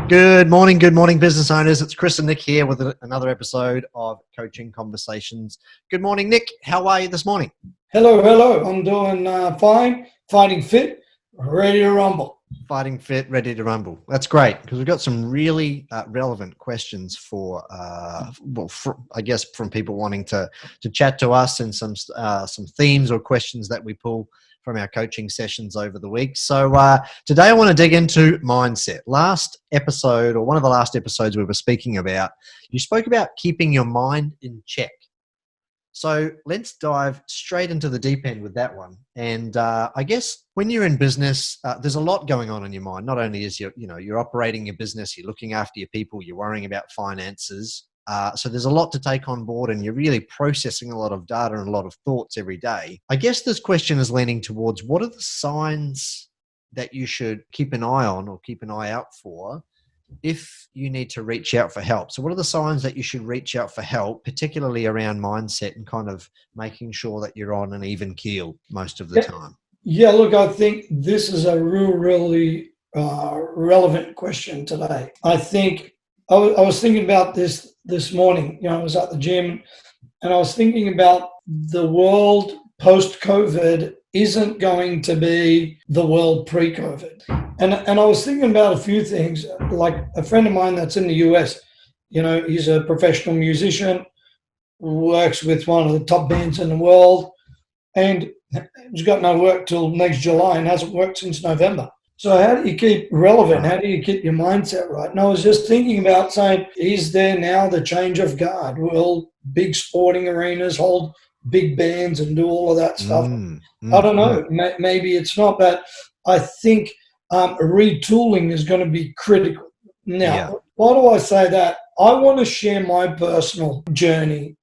Good morning, business owners. It's Chris and Nick here with another episode of Coaching Conversations. Good morning, Nick. How are you this morning? Hello. I'm doing fine, fighting fit, ready to rumble. Fighting fit, ready to rumble. That's great because we've got some really relevant questions for I guess from people wanting to chat to us, and some themes or questions that we pull from our coaching sessions over the week. So today I want to dig into mindset. Last episode, or one of the last episodes we were speaking about, you spoke about keeping your mind in check. So let's dive straight into the deep end with that one. And I guess when you're in business, there's a lot going on in your mind. Not only is you're operating your business, you're looking after your people, you're worrying about finances. So there's a lot to take on board, and you're really processing a lot of data and a lot of thoughts every day. I guess this question is leaning towards, what are the signs that you should keep an eye on or keep an eye out for if you need to reach out for help? So what are the signs that you should reach out for help, particularly around mindset and kind of making sure that you're on an even keel most of the time? Yeah, look, I think this is a really relevant question today. I think I was thinking about this morning. I was at the gym and I was thinking about the world post-COVID isn't going to be the world pre-COVID. And I was thinking about a few things. Like a friend of mine that's in the US, he's a professional musician, works with one of the top bands in the world, and he's got no work till next July and hasn't worked since November. So how do you keep relevant? How do you keep your mindset right? And I was just thinking about saying, is there now the change of guard? Will big sporting arenas hold big bands and do all of that stuff? I don't know. Maybe it's not, but I think retooling is going to be critical. Now, why do I say that? I want to share my personal journey,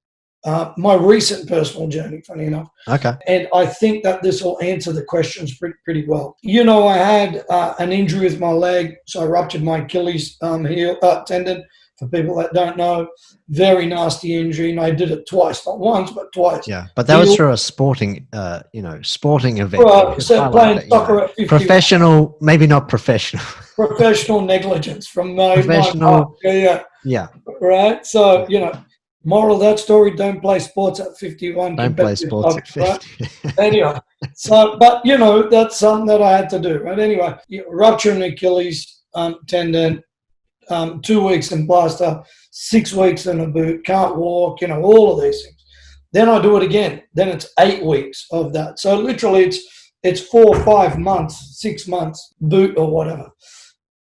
my recent personal journey, funny enough. Okay. And I think that this will answer the questions pretty well. I had an injury with my leg, so I ruptured my Achilles tendon. For people that don't know, very nasty injury, and I did it twice, not once, but twice. Yeah, but that was through a sporting event. Well, so playing soccer at 51. Professional, maybe not professional. Professional negligence from my professional. Yeah. Right. So moral of that story: don't play sports at 51. Don't play sports at 50. Right? Anyway, so but that's something that I had to do. Right. Anyway, rupture an Achilles tendon. 2 weeks in plaster, 6 weeks in a boot, can't walk, all of these things. Then I do it again. Then it's 8 weeks of that. So literally it's 4 or 5 months, 6 months boot or whatever.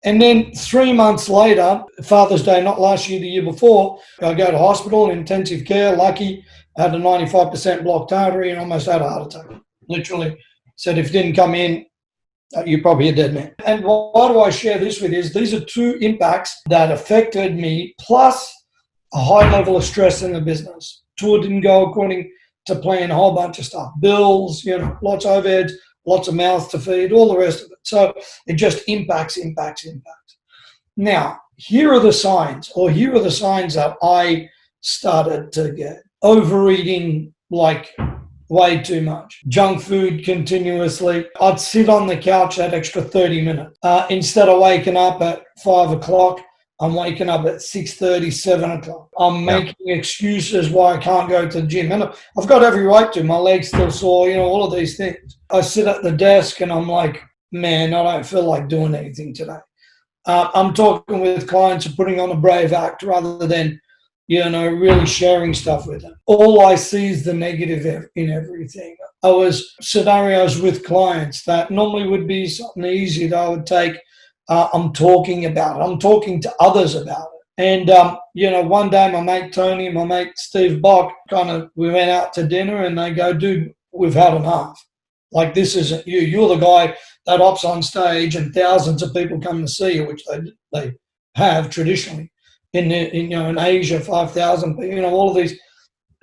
And then 3 months later, Father's Day, not last year, the year before, I go to hospital, intensive care, lucky, I had a 95% blocked artery and almost had a heart attack. Literally said if you didn't come in, you're probably a dead man. And why do I share this with you? These are 2 impacts that affected me, plus a high level of stress in the business. Tour didn't go according to plan, a whole bunch of stuff. Bills, lots of overheads, lots of mouths to feed, all the rest of it. So it just impacts. Now, here are the signs that I started to get. Overeating, like way too much. Junk food continuously. I'd sit on the couch that extra 30 minutes. Instead of waking up at 5 o'clock, I'm waking up at 6:30, 7 o'clock. I'm making excuses why I can't go to the gym. And I've got every right to. My leg's still sore, all of these things. I sit at the desk and I'm like, man, I don't feel like doing anything today. I'm talking with clients and putting on a brave act rather than really sharing stuff with them. All I see is the negative in everything. I was scenarios with clients that normally would be something easy that I would take. I'm talking about it. I'm talking to others about it. And, one day my mate Tony and my mate Steve Bock we went out to dinner and they go, dude, we've had enough. Like, this isn't you. You're the guy that hops on stage and thousands of people come to see you, which they have traditionally. In Asia, 5,000, all of these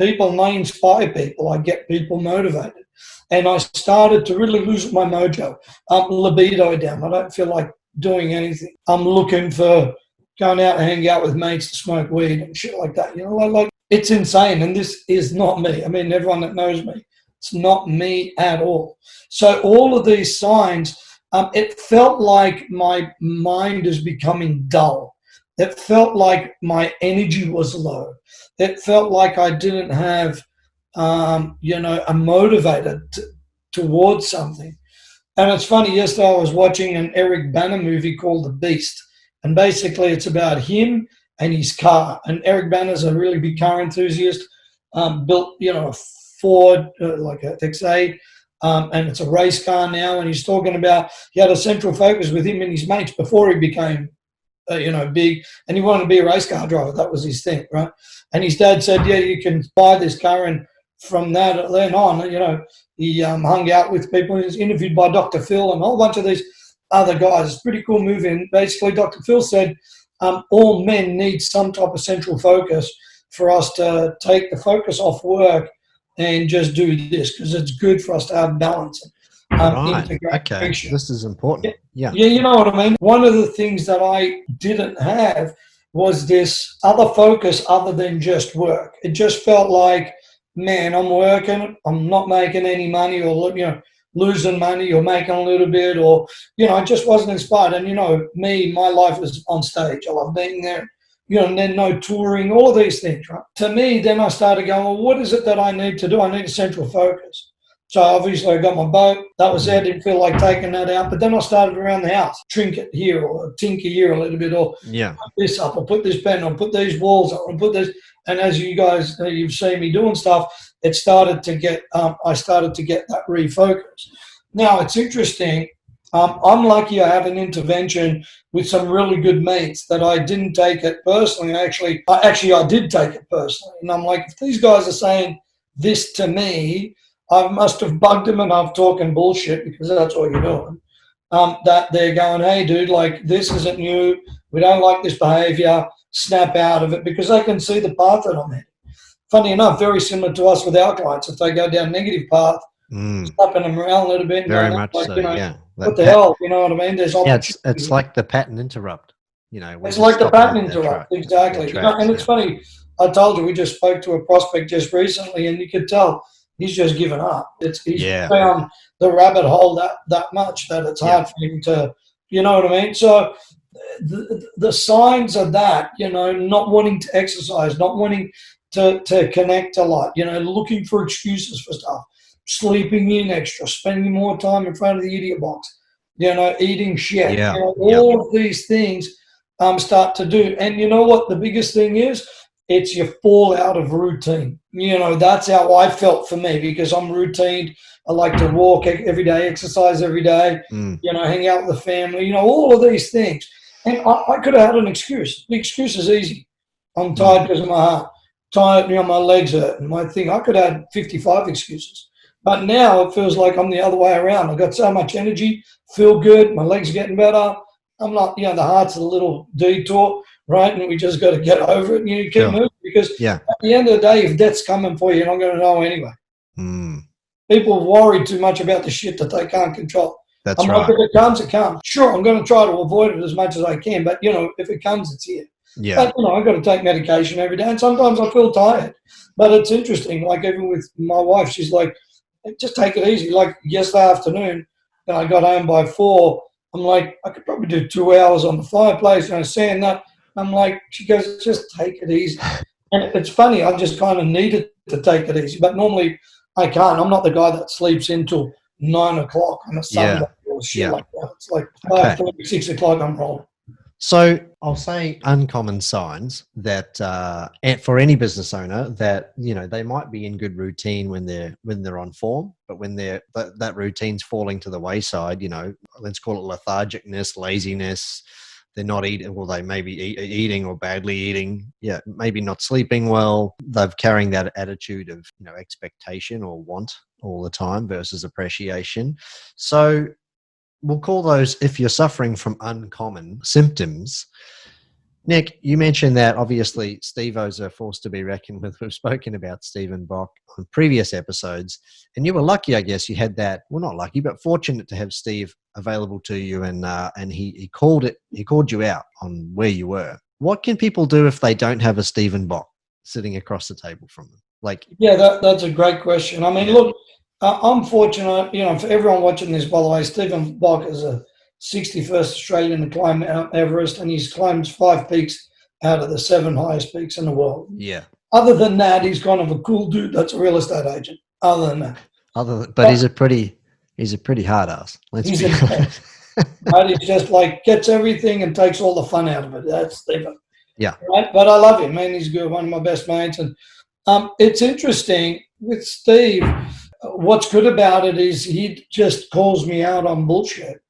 people, and I inspire people. I get people motivated. And I started to really lose my mojo. Libido down. I don't feel like doing anything. I'm looking for going out and hang out with mates to smoke weed and shit like that. Like it's insane. And this is not me. I mean, everyone that knows me, it's not me at all. So all of these signs it felt like my mind is becoming dull. It felt like my energy was low. It felt like I didn't have, a motivator towards something. And it's funny, yesterday I was watching an Eric Bana movie called The Beast. And basically it's about him and his car. And Eric Bana's a really big car enthusiast, built, a Ford, like a XA, and it's a race car now. And he's talking about, he had a central focus with him and his mates before he became, big, and he wanted to be a race car driver. That was his thing, right? And his dad said, yeah, you can buy this car. And from that then on, he hung out with people. He was interviewed by Dr. Phil and a whole bunch of these other guys. It's a pretty cool movie. And basically, Dr. Phil said, all men need some type of central focus for us to take the focus off work and just do this, because it's good for us to have balance. Right. Okay. This is important. Yeah. Yeah, you know what I mean? One of the things that I didn't have was this other focus other than just work. It just felt like, man, I'm working, I'm not making any money, or losing money, or making a little bit, or I just wasn't inspired. And me, my life is on stage. I love being there. And then no touring, all of these things, right? To me, then I started going, well, what is it that I need to do? I need a central focus. So obviously I got my boat. That was it. I didn't feel like taking that out. But then I started around the house, trinket here or tinker here a little bit, or put this up, or put this pen on, put these walls up, or put this. And as you guys, you've seen me doing stuff, it started to get, I started to get that refocus. Now it's interesting. I'm lucky I had an intervention with some really good mates that I didn't take it personally. Actually, I did take it personally. And I'm like, if these guys are saying this to me, I must have bugged them enough talking bullshit, because that's what you're doing, that they're going, hey, dude, like, this isn't you. We don't like this behavior. Snap out of it, because they can see the path that I'm in. Funny enough, very similar to us with our clients. If they go down a negative path, slapping them around a little bit. Very much so, yeah. What the hell? You know what I mean? There's it's like the pattern interrupt. It's like the pattern interrupt. Exactly. And it's funny. I told you, we just spoke to a prospect just recently, and you could tell he's just given up. He's found the rabbit hole that much that it's hard for him to, you know what I mean? So the signs of that, not wanting to exercise, not wanting to connect a lot, looking for excuses for stuff, sleeping in extra, spending more time in front of the idiot box, eating shit, all of these things start to do. And you know what the biggest thing is? It's you fall out of routine. That's how I felt for me, because I'm routined. I like to walk every day, exercise every day, hang out with the family, all of these things. And I could have had an excuse. The excuse is easy. I'm tired because of my heart. Tired, my legs hurt and my thing. I could have had 55 excuses. But now it feels like I'm the other way around. I've got so much energy, feel good, my legs are getting better. I'm not, the heart's a little detour, right? And we just got to get over it and you keep moving, because at the end of the day, if death's coming for you, you're not going to know anyway. People worry too much about the shit that they can't control. That's right. Like, if it comes, it comes. Sure, I'm going to try to avoid it as much as I can, but, if it comes, it's here. Yeah. But, I've got to take medication every day, and sometimes I feel tired. But it's interesting, like even with my wife, she's like, just take it easy. Like yesterday afternoon, and I got home by 4, I'm like, I could probably do 2 hours on the fireplace, saying that. I'm like, she goes, just take it easy. And it's funny, I just kind of needed to take it easy, but normally I can't. I'm not the guy that sleeps until 9 o'clock on a Sunday or shit like that. It's like 5:30, 6 o'clock, I'm rolling. So I'll say uncommon signs that for any business owner that, they might be in good routine when they're on form, but when that routine's falling to the wayside, let's call it lethargicness, laziness, they're not eating, or they may be eating or badly eating, maybe not sleeping well, they're carrying that attitude of, expectation or want all the time versus appreciation. So we'll call those, if you're suffering from uncommon symptoms. Nick, you mentioned that obviously Steve-O's are a force to be reckoned with. We've spoken about Stephen Bock on previous episodes, and you were lucky, I guess, you had that. Well, not lucky, but fortunate to have Steve available to you, and he called you out on where you were. What can people do if they don't have a Stephen Bock sitting across the table from them? That's a great question. I mean, look, I'm fortunate, for everyone watching this, by the way, Stephen Bach is a 61st Australian to climb Mount Everest, and he's climbed 5 peaks out of the 7 highest peaks in the world. Yeah. Other than that, he's kind of a cool dude that's a real estate agent. Other than that. But he's a pretty hard ass. Let's He's be honest. right? He just gets everything and takes all the fun out of it. That's Stephen. Yeah. Right? But I love him, man. He's good, one of my best mates. And it's interesting with Steve. What's good about it is he just calls me out on bullshit.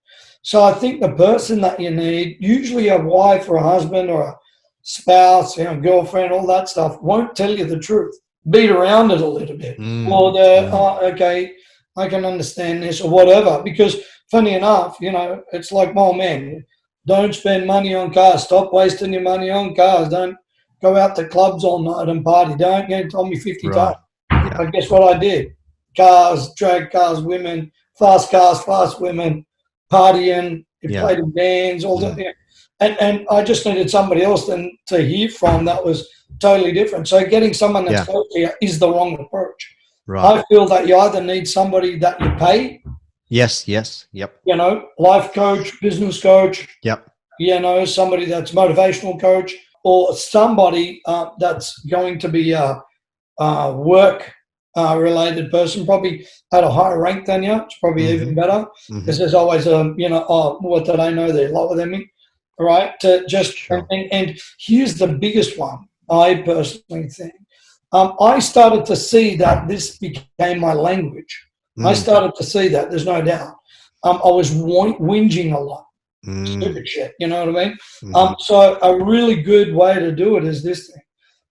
So I think the person that you need, usually a wife or a husband or a spouse, girlfriend, all that stuff, won't tell you the truth. Beat around it a little bit. Or okay, I can understand this or whatever. Because funny enough, it's like, well, man, don't spend money on cars. Stop wasting your money on cars. Don't go out to clubs all night and party. Don't tell me 50 times. Yeah. But guess what I did? Cars, drag cars, women, fast cars, fast women, partying, played in bands, all that. And I just needed somebody else then to hear from that was totally different. So getting someone that's close to you is the wrong approach. Right. I feel that you either need somebody that you pay. Yes. Yep. Life coach, business coach. Yep. Somebody that's motivational coach, or somebody that's going to be a work related person, probably at a higher rank than you. It's probably even better because there's always what did I know? They're lower than me, right? To just and here's the biggest one. I personally think I started to see that this became my language. I started to see that. There's no doubt. I was whinging a lot. Stupid shit. You know what I mean? So a really good way to do it is this thing.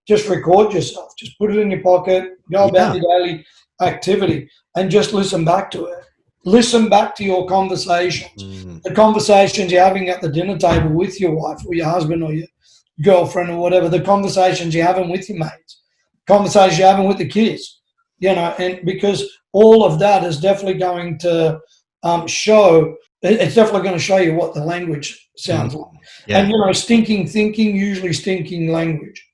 Just record yourself. Just put it in your pocket. Go about your daily activity and just listen back to it. Listen back to your conversations. The conversations you're having at the dinner table with your wife or your husband or your girlfriend or whatever. The conversations you're having with your mates. Conversations you're having with the kids. And because all of that is definitely going to show. It's definitely going to show you what the language sounds like. Yeah. And, stinking thinking, usually stinking language.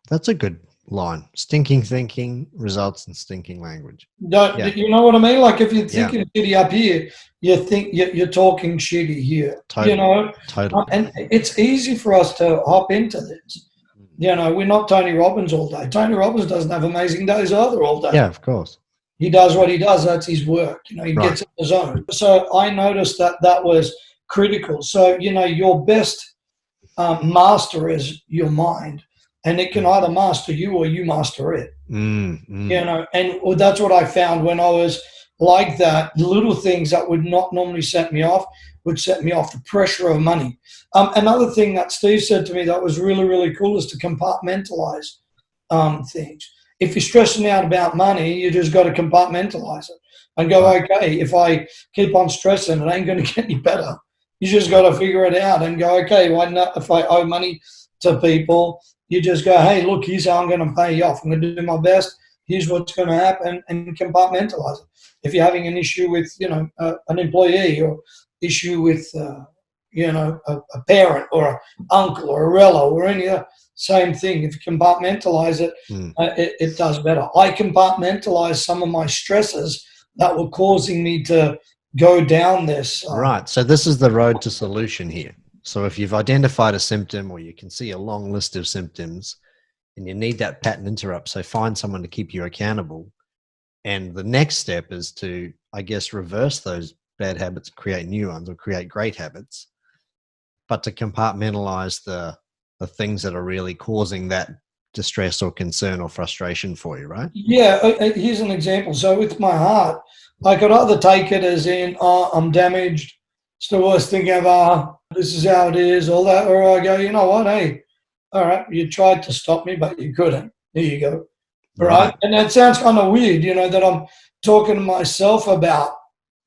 That's a good line. Stinking thinking results in stinking language. You know what I mean? Like if you're thinking shitty up here, you think you're talking shitty here. Totally. Totally. And it's easy for us to hop into this. We're not Tony Robbins all day. Tony Robbins doesn't have amazing days either all day. Yeah, of course. He does what he does. That's his work. He gets in the zone. So I noticed that was critical. So, your best master is your mind. And it can either master you or you master it. And that's what I found when I was like that. Little things that would not normally set me off would set me off. The pressure of money. Another thing that Steve said to me that was really, really cool is to compartmentalize things. If you're stressing out about money, you just got to compartmentalize it and go, okay, if I keep on stressing, it ain't going to get any better. You just got to figure it out and go, okay, why not? If I owe money to people, you just go, hey, look, here's how I'm going to pay you off. I'm going to do my best. Here's what's going to happen, and compartmentalize it. If you're having an issue with, an employee or issue with, a parent or an uncle or a relo or any other, same thing. If you compartmentalize it, it does better. I compartmentalize some of my stresses that were causing me to go down this. Right. So this is the road to solution here. So if you've identified a symptom or you can see a long list of symptoms and you need that pattern interrupt, so find someone to keep you accountable. And the next step is to, I guess, reverse those bad habits, create new ones or create great habits, but to compartmentalize the things that are really causing that distress or concern or frustration for you, right? Yeah. Here's an example. So with my heart, I could either take it as in, I'm damaged, it's the worst thing ever, this is how it is, all that, or I go, you know what, hey, all right, you tried to stop me, but you couldn't. There you go. Right? And that sounds kind of weird, that I'm talking to myself about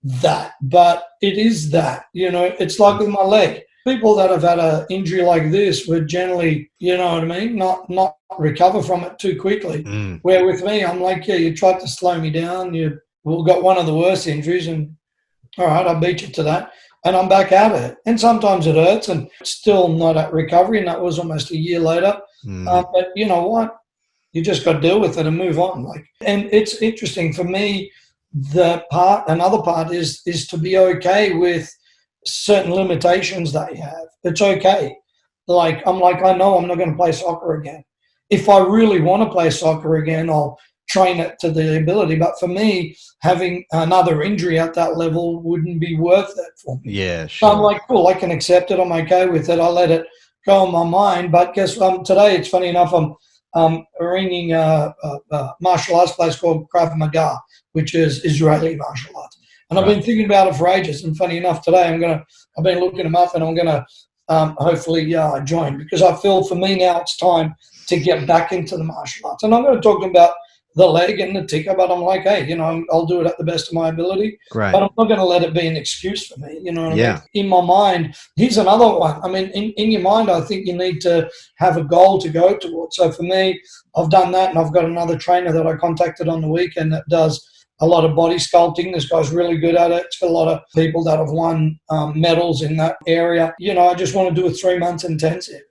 that, but it is that, it's like with my leg. People that have had an injury like this would generally, not recover from it too quickly. Where with me, I'm like, yeah, you tried to slow me down. You got one of the worst injuries, and all right, I beat you to that, and I'm back at it. And sometimes it hurts, and still not at recovery. And that was almost a year later. But you know what? You just got to deal with it and move on. And it's interesting for me. another part is to be okay with certain limitations that you have. It's okay. Like, I know I'm not going to play soccer again. If I really want to play soccer again, I'll train it to the ability. But for me, having another injury at that level wouldn't be worth it for me. Yeah, So I'm sure. like, cool, I can accept it. I'm okay with it. I let it go on my mind. But guess today, it's funny enough, I'm ringing a martial arts place called Krav Maga, which is Israeli martial arts. And I've been thinking about it for ages. And funny enough, today I've been looking them up, and I'm going to hopefully join, because I feel for me now it's time to get back into the martial arts. And I'm going to talk about the leg and the ticker, but I'm like, hey, I'll do it at the best of my ability. Great. But I'm not going to let it be an excuse for me. You know what I Yeah. mean? In my mind, here's another one. I mean, in your mind, I think you need to have a goal to go towards. So for me, I've done that, and I've got another trainer that I contacted on the weekend that does a lot of body sculpting. This guy's really good at it. It's got a lot of people that have won medals in that area. I just want to do a 3 months intensive.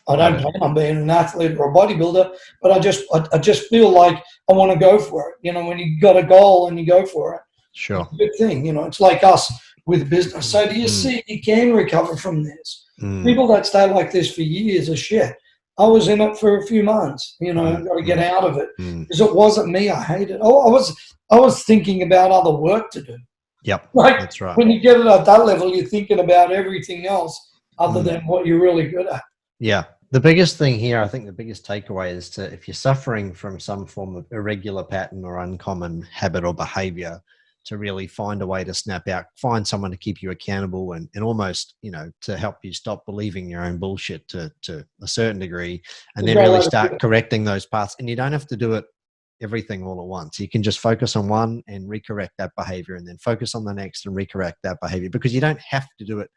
I don't plan on being an athlete or a bodybuilder, but I just feel like I want to go for it. When you got a goal and you go for it, Sure. it's a good thing. It's like us with business. So do you see you can recover from this? People that stay like this for years are shit. I was in it for a few months. Got to get out of it because it wasn't me. I hated it. I was thinking about other work to do. Yep. Like, that's right. When you get it at that level, you're thinking about everything else other than what you're really good at. Yeah. The biggest thing here, I think the biggest takeaway is if you're suffering from some form of irregular pattern or uncommon habit or behavior, to really find a way to snap out, find someone to keep you accountable and almost, to help you stop believing your own bullshit to a certain degree, and then really start correcting those paths. And you don't have to do it everything all at once. You can just focus on one and recorrect that behavior, and then focus on the next and recorrect that behavior, because you don't have to do it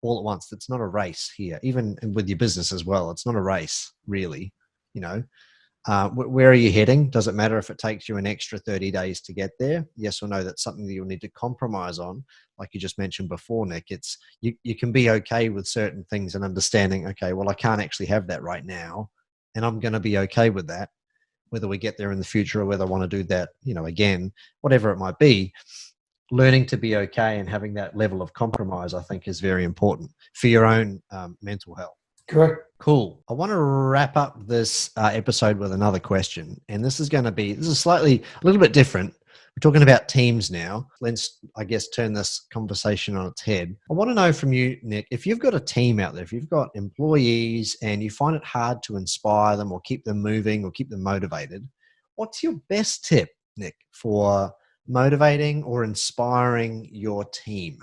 all at once. It's not a race here, even with your business as well. It's not a race, really. Where are you heading? Does it matter if it takes you an extra 30 days to get there? Yes or no? That's something that you'll need to compromise on. Like you just mentioned before, Nick, you can be okay with certain things and understanding, okay, well, I can't actually have that right now, and I'm going to be okay with that, whether we get there in the future or whether I want to do that, again, whatever it might be. Learning to be okay and having that level of compromise, I think, is very important for your own mental health. Correct. Cool. I want to wrap up this episode with another question. And this is a little bit different. We're talking about teams now. Let's, I guess, turn this conversation on its head. I want to know from you, Nick, if you've got a team out there, if you've got employees and you find it hard to inspire them or keep them moving or keep them motivated, what's your best tip, Nick, for motivating or inspiring your team?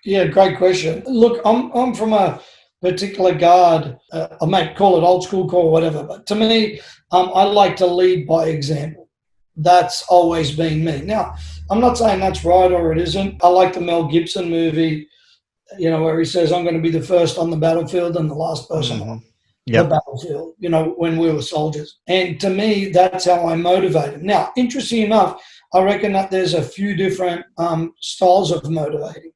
Yeah, great question. Look, I'm from a particular guard. I might call it old school, call it whatever, but to me, I like to lead by example. That's always been me. Now, I'm not saying that's right or it isn't. I like the Mel Gibson movie, where he says, I'm going to be the first on the battlefield and the last person on the battlefield, when we were soldiers. And to me, that's how I motivate them. Now, interesting enough, I reckon that there's a few different styles of motivating.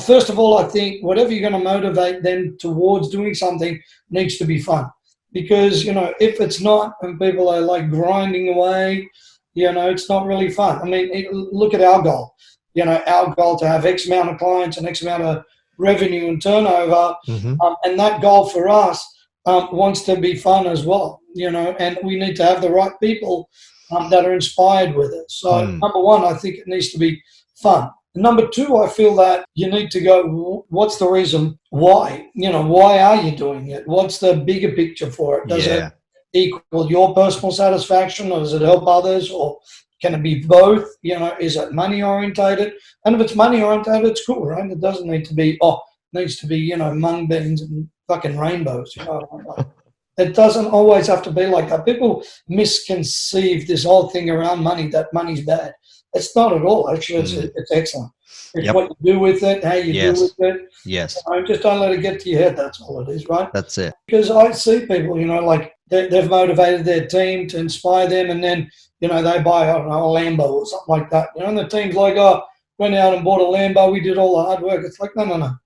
First of all, I think whatever you're going to motivate them towards doing something needs to be fun. Because, if it's not, and people are like grinding away, it's not really fun. I mean, look at our goal. Our goal to have X amount of clients and X amount of revenue and turnover. And that goal for us wants to be fun as well, and we need to have the right people that are inspired with it. So number one, I think it needs to be fun. Number two, I feel that you need to go, what's the reason why? Why are you doing it? What's the bigger picture for it? Does it equal your personal satisfaction, or does it help others, or can it be both? Is it money orientated? And if it's money orientated, it's cool, right? It doesn't need to be, it needs to be, mung beans and fucking rainbows. It doesn't always have to be like that. People misconceive this whole thing around money, that money's bad. It's not at all. Actually, it's excellent. It's what you do with it, how you do with it. Yes. Just don't let it get to your head. That's all it is, right? That's it. Because I see people, like they've motivated their team to inspire them, and then, they buy, I don't know, a Lambo or something like that. And the team's like, went out and bought a Lambo. We did all the hard work. It's like, no.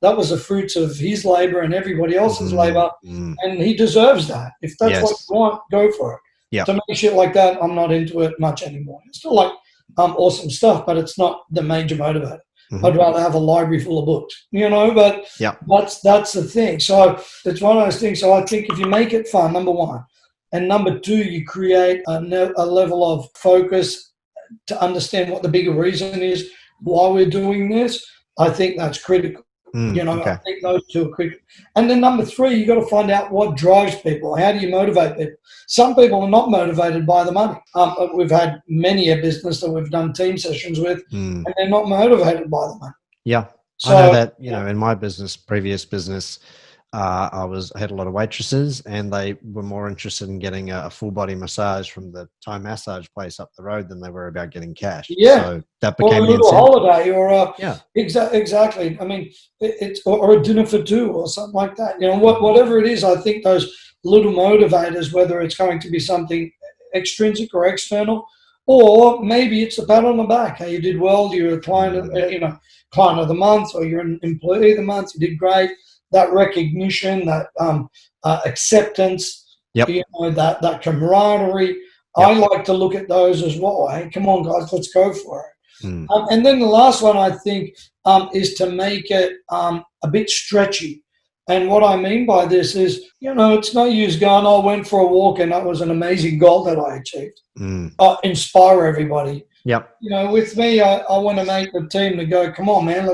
That was the fruits of his labor and everybody else's labor, and he deserves that. If that's what you want, go for it. To me, shit like that, I'm not into it much anymore. It's still like awesome stuff, but it's not the major motivator. Mm-hmm. I'd rather have a library full of books, but Yeah. that's the thing. So it's one of those things. So I think if you make it fun, number one, and number two, you create a level of focus to understand what the bigger reason is why we're doing this. I think that's critical. Okay. I think those two are critical. And then number three, you got to find out what drives people. How do you motivate people? Some people are not motivated by the money. We've had many a business that we've done team sessions with, and they're not motivated by the money. Yeah. So, I know that, in my previous business, I had a lot of waitresses, and they were more interested in getting a full body massage from the Thai massage place up the road than they were about getting cash. Yeah. So that became or a little holiday, or exactly. I mean, or a dinner for two, or something like that. Whatever it is, I think those little motivators, whether it's going to be something extrinsic or external, or maybe it's a pat on the back. Hey, you did well. You're a client, client of the month, or you're an employee of the month. You did great. That recognition, that acceptance, that camaraderie. Yep. I like to look at those as well. Hey, come on, guys, let's go for it. And then the last one, I think, is to make it a bit stretchy. And what I mean by this is, it's no use going, I went for a walk and that was an amazing goal that I achieved. Inspire everybody. Yep. With me, I want to make the team to go, come on, man,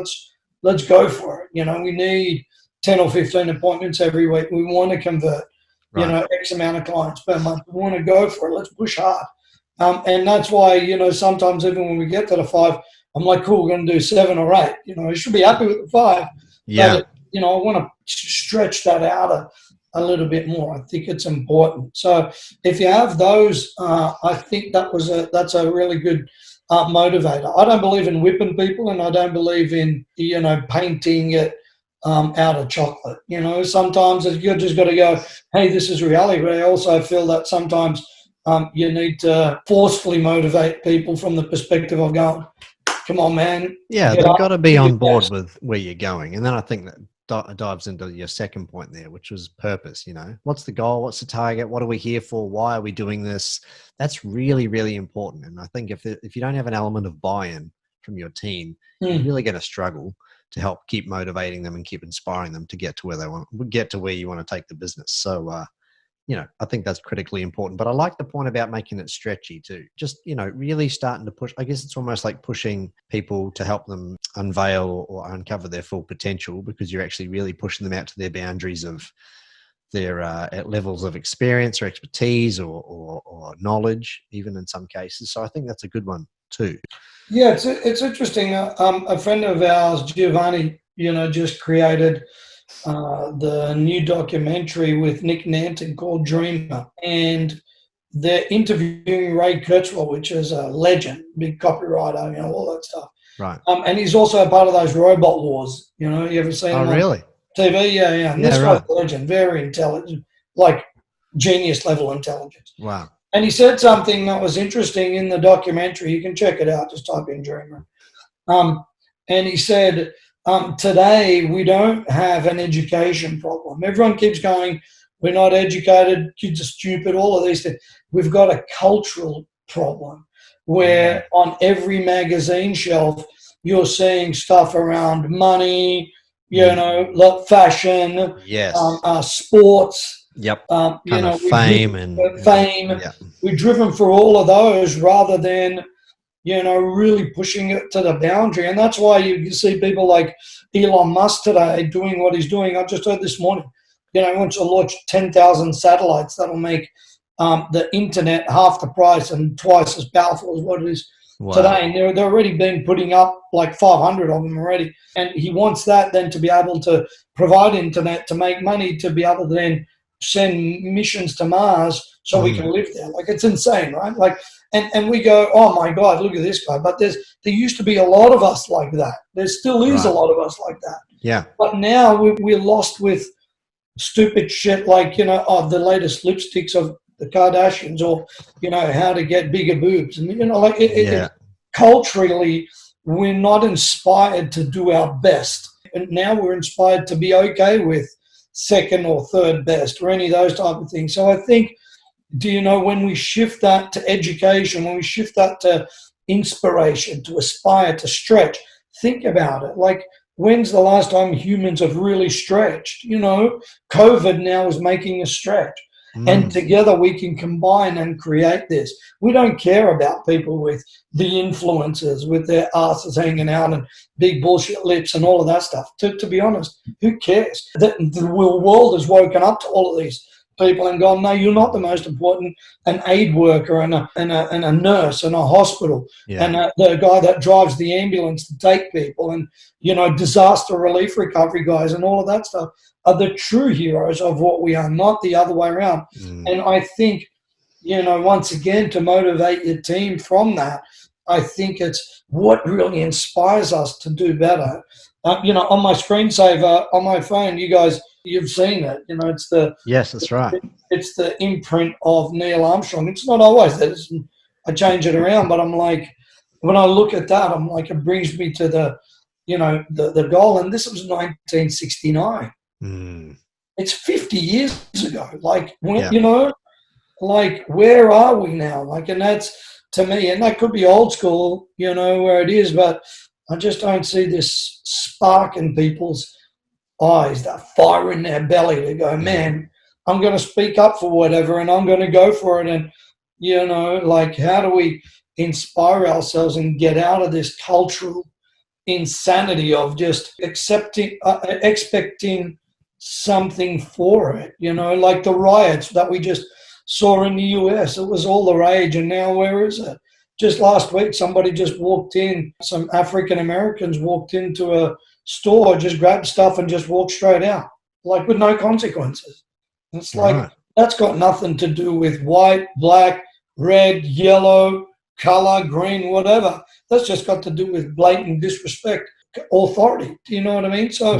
let's go for it. We need 10 or 15 appointments every week. We want to convert, X amount of clients per month. We want to go for it. Let's push hard. And that's why, sometimes even when we get to the 5, I'm like, cool, we're going to do 7 or 8. I should be happy with the 5. Yeah. But, I want to stretch that out a little bit more. I think it's important. So if you have those, I think that's a really good motivator. I don't believe in whipping people, and I don't believe in, painting it out of chocolate. Sometimes you just got to go, hey, this is reality. But I also feel that sometimes you need to forcefully motivate people from the perspective of going, come on, man. Yeah, they've got to be on board with where you're going. And then I think that dives into your second point there, which was purpose. What's the goal? What's the target? What are we here for? Why are we doing this? That's really, really important. And I think if you don't have an element of buy-in from your team, you're really going to struggle to help keep motivating them and keep inspiring them to get to where you want to take the business. So, I think that's critically important. But I like the point about making it stretchy too. Just, really starting to push. I guess it's almost like pushing people to help them unveil or uncover their full potential, because you're actually really pushing them out to their boundaries of their levels of experience or expertise or knowledge, even in some cases. So I think that's a good one too. Yeah, it's interesting. A friend of ours, Giovanni, just created the new documentary with Nick Nanton called Dreamer, and they're interviewing Ray Kurzweil, which is a legend, big copywriter, all that stuff. Right. And he's also a part of those robot wars. You ever seen him? Oh, really? TV, yeah. And this guy's a legend, very intelligent, like genius level intelligence. Wow. And he said something that was interesting in the documentary. You can check it out. Just type in Dreamer. And he said, today we don't have an education problem. Everyone keeps going, we're not educated, kids are stupid, all of these things. We've got a cultural problem where on every magazine shelf you're seeing stuff around money, fashion, yes, sports. Yep. Fame. We're driven for all of those rather than, really pushing it to the boundary. And that's why you see people like Elon Musk today doing what he's doing. I just heard this morning, he wants to launch 10,000 satellites that'll make the internet half the price and twice as powerful as what it is today. And they're already been putting up like 500 of them already. And he wants that then to be able to provide internet, to make money, to be able to then send missions to Mars so we can live there. Like, it's insane, right? Like, and we go, oh my God, look at this guy. But there used to be a lot of us like that. There still is a lot of us like that. Yeah. But now we're lost with stupid shit like, the latest lipsticks of the Kardashians, or, how to get bigger boobs. And, culturally, we're not inspired to do our best. And now we're inspired to be okay with second or third best or any of those type of things. So I think, when we shift that to education, when we shift that to inspiration, to aspire, to stretch. Think about it. Like, when's the last time humans have really stretched? COVID now is making us stretch. And together we can combine and create this. We don't care about people with the influencers, with their asses hanging out and big bullshit lips and all of that stuff. To be honest, who cares? The world has woken up to all of these people and gone, no, you're not the most important. An aid worker and a nurse and a hospital and the guy that drives the ambulance to take people and, disaster relief recovery guys and all of that stuff are the true heroes of what we are, not the other way around. And I think, once again, to motivate your team from that, I think it's what really inspires us to do better. On my screensaver on my phone, you guys, you've seen it. It's the yes, that's right. It's the imprint of Neil Armstrong. It's not always that. I change it around, but I'm like, when I look at that, I'm like, it brings me to the goal. And this was 1969. It's 50 years ago. Like, like, where are we now? Like, and that's, to me, and that could be old school, where it is, but I just don't see this spark in people's eyes, that fire in their belly to go, man, I'm going to speak up for whatever and I'm going to go for it. And, like, how do we inspire ourselves and get out of this cultural insanity of just expecting something for it, like the riots that we just saw in the US. It was all the rage, and now where is it? Just last week, somebody just walked in, some African Americans walked into a store, just grabbed stuff and just walked straight out, like with no consequences. And it's like, that's got nothing to do with white, black, red, yellow, color, green, whatever. That's just got to do with blatant disrespect, authority. Do you know what I mean? So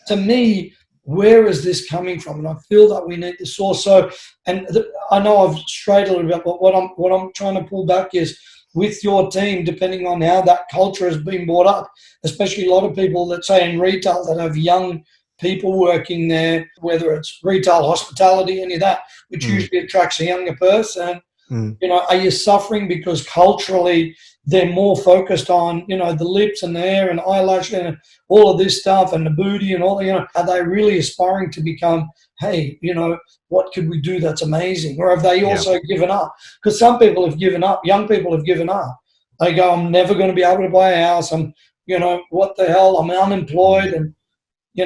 to me, where is this coming from? And I feel that we need the source. So, and I know I've strayed a little bit, but what I'm trying to pull back is, with your team, depending on how that culture has been brought up, especially a lot of people that say in retail that have young people working there, whether it's retail, hospitality, any of that, which usually attracts a younger person. Are you suffering because culturally they're more focused on, the lips and the hair and eyelash and all of this stuff and the booty and all, are they really aspiring to become, hey, what could we do that's amazing? Or have they also given up? Because some people have given up, young people have given up. They go, I'm never going to be able to buy a house. I'm, what the hell? I'm unemployed. And,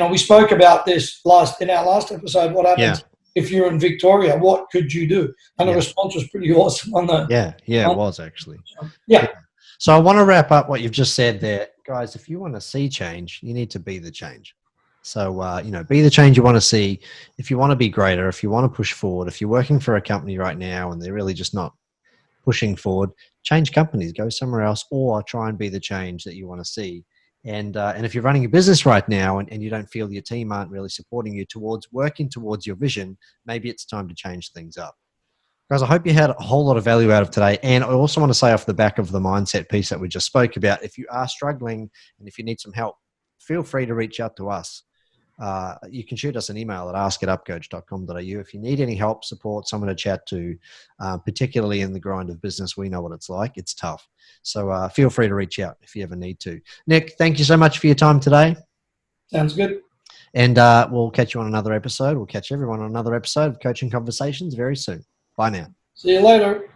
we spoke about this in our last episode, what happens if you're in Victoria, what could you do? And the response was pretty awesome on that. It was actually. So I want to wrap up what you've just said there. Guys, if you want to see change, you need to be the change. So, be the change you want to see. If you want to be greater, if you want to push forward, if you're working for a company right now and they're really just not pushing forward, change companies, go somewhere else, or try and be the change that you want to see. And if you're running a business right now and you don't feel your team aren't really supporting you towards working towards your vision, maybe it's time to change things up. Guys, I hope you had a whole lot of value out of today. And I also want to say, off the back of the mindset piece that we just spoke about, if you are struggling and if you need some help, feel free to reach out to us. You can shoot us an email at ask@upcoach.com.au. If you need any help, support, someone to chat to, particularly in the grind of business, we know what it's like. It's tough. So feel free to reach out if you ever need to. Nick, thank you so much for your time today. Sounds good. And we'll catch you on another episode. We'll catch everyone on another episode of Coaching Conversations very soon. Bye now. See you later.